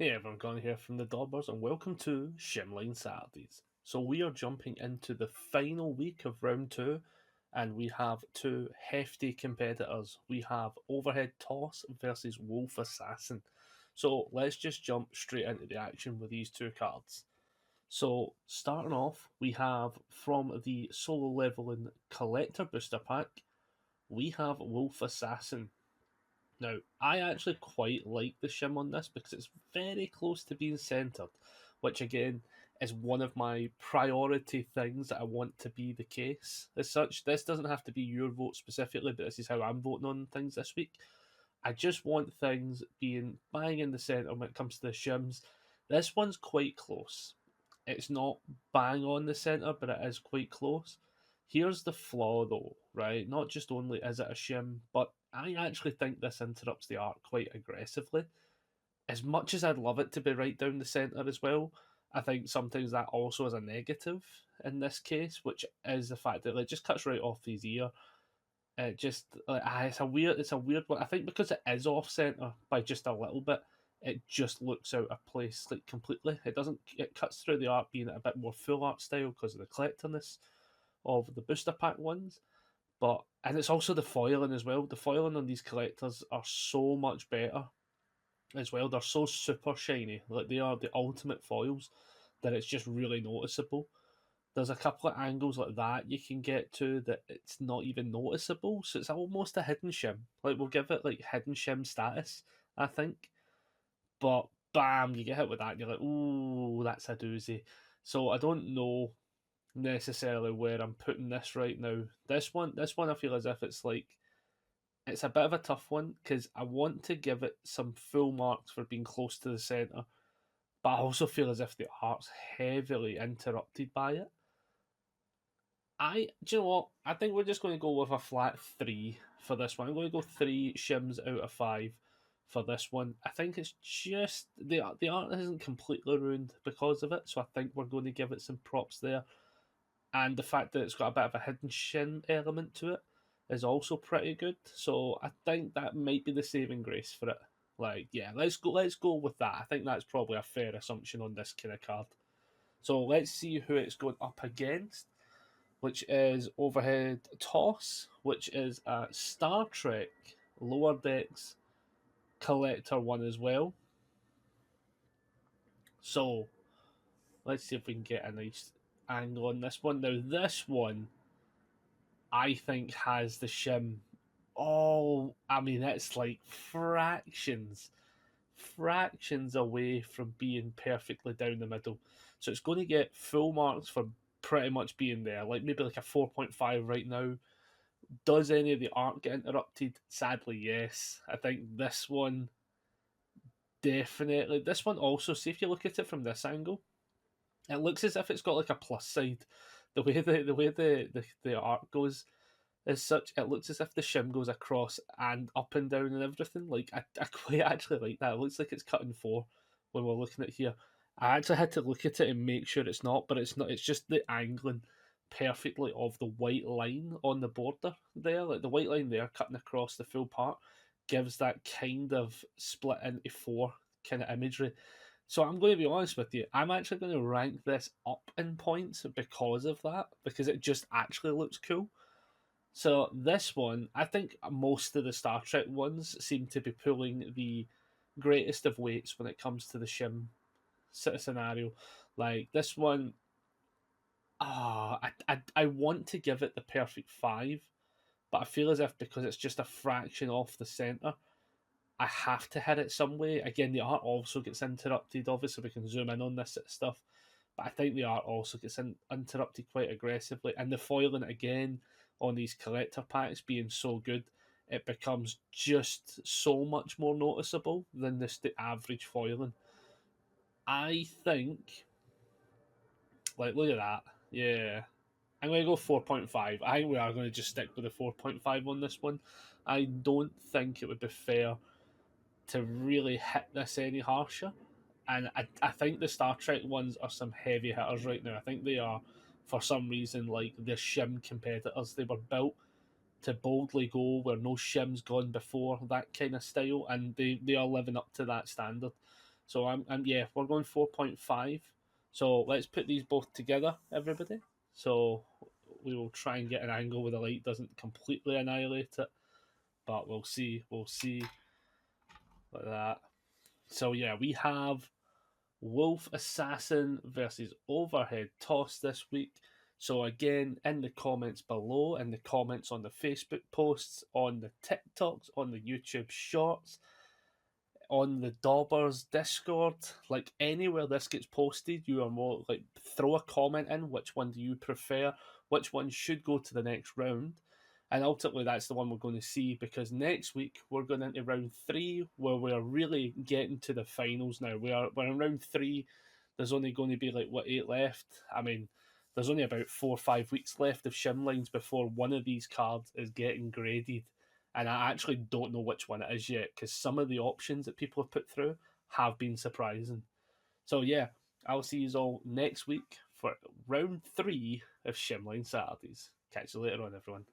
Hey everyone, Gone here from the Dobbers, and welcome to Shim-Line Saturdays. So we are jumping into the final week of round two, and we have two hefty competitors. We have Overhead Toss versus Wolf Assassin. So let's just jump straight into the action with these two cards. So starting off, we have from the solo leveling collector booster pack, we have Wolf Assassin. Now, I actually quite like the shim on this because it's very close to being centered, which again is one of my priority things that I want to be the case. As such, this doesn't have to be your vote specifically, but this is how I'm voting on things this week. I just want things being bang in the center when it comes to the shims. This one's quite close. It's not bang on the center, but it is quite close. Here's the flaw though, right? Not just only is it a shim, but I actually think this interrupts the art quite aggressively. As much as I'd love it to be right down the centre as well, I think sometimes that also is a negative in this case, which is the fact that it just cuts right off his ear. It just it's a weird one. I think because it is off centre by just a little bit, it just looks out of place like completely. It cuts through the art being a bit more full art style because of the collectorness of the booster pack ones. And it's also the foiling as well. The foiling on these collectors are so much better as well. They're so super shiny, like they are the ultimate foils, that it's just really noticeable. There's a couple of angles like that you can get to that it's not even noticeable, so it's almost a hidden shim. Like we'll give it like hidden shim status, I think. But bam, you get hit with that, and you're like, ooh, that's a doozy. So I don't know necessarily where I'm putting this right now. This one, I feel as if it's a bit of a tough one because I want to give it some full marks for being close to the center, but I also feel as if the art's heavily interrupted by it. Do you know what? I think we're just going to go with a flat three for this one. I'm going to go three shims out of five for this one. I think it's just the art isn't completely ruined because of it, so I think we're going to give it some props there. And the fact that it's got a bit of a hidden shin element to it is also pretty good. So I think that might be the saving grace for it. Like, yeah, let's go with that. I think that's probably a fair assumption on this kind of card. So let's see who it's going up against, which is Overhead Toss, which is a Star Trek Lower Decks collector one as well. So let's see if we can get a nice angle on this one. Now, this one I think has the shim. Oh, I mean, it's like fractions away from being perfectly down the middle. So it's going to get full marks for pretty much being there, like maybe like a 4.5 right now. Does any of the art get interrupted? Sadly, yes. I think this one definitely. This one also, see if you look at it from this angle, it looks as if it's got like a plus side. The way the art goes, as such, it looks as if the shim goes across and up and down and everything. Like I quite actually like that. It looks like it's cut in four when we're looking at here. I actually had to look at it and make sure it's not, but it's not. It's just the angling perfectly of the white line on the border there. Like the white line there cutting across the full part gives that kind of split into four kind of imagery. So I'm going to be honest with you. I'm actually going to rank this up in points because of that, because it just actually looks cool. So this one, I think most of the Star Trek ones seem to be pulling the greatest of weights when it comes to the shim scenario. Like this one, I want to give it the perfect five, but I feel as if because it's just a fraction off the center, I have to hit it some way. Again, the art also gets interrupted. Obviously, we can zoom in on this sort of stuff, but I think the art also gets interrupted quite aggressively. And the foiling again on these collector packs being so good, it becomes just so much more noticeable than the average foiling. I think, like, look at that. Yeah. I'm going to go 4.5. I think we are going to just stick with the 4.5 on this one. I don't think it would be fair to really hit this any harsher. And I think the Star Trek ones are some heavy hitters right now. I think they are, for some reason, like the shim competitors. They were built to boldly go where no shim's gone before, that kind of style, and they are living up to that standard. So I'm yeah, we're going 4.5. So let's put these both together, everybody. So we will try and get an angle where the light doesn't completely annihilate it, but we'll see. We'll see like that. So yeah, we have Wolf Assassin versus Overhead Toss this week. So again, in the comments below, in the comments on the Facebook posts, on the TikToks, on the YouTube Shorts, on the Daubers Discord, like anywhere this gets posted, you are more like throw a comment in. Which one do you prefer? Which one should go to the next round? And ultimately, that's the one we're going to see, because next week we're going into round 3, where we're really getting to the finals now. We're in round 3. There's only going to be like 8 left. I mean, there's only about 4 or 5 weeks left of Shim-Lines before one of these cards is getting graded, and I actually don't know which one it is yet, because some of the options that people have put through have been surprising. So yeah, I'll see you all next week for round 3 of Shim-Line Saturdays. Catch you later on, everyone.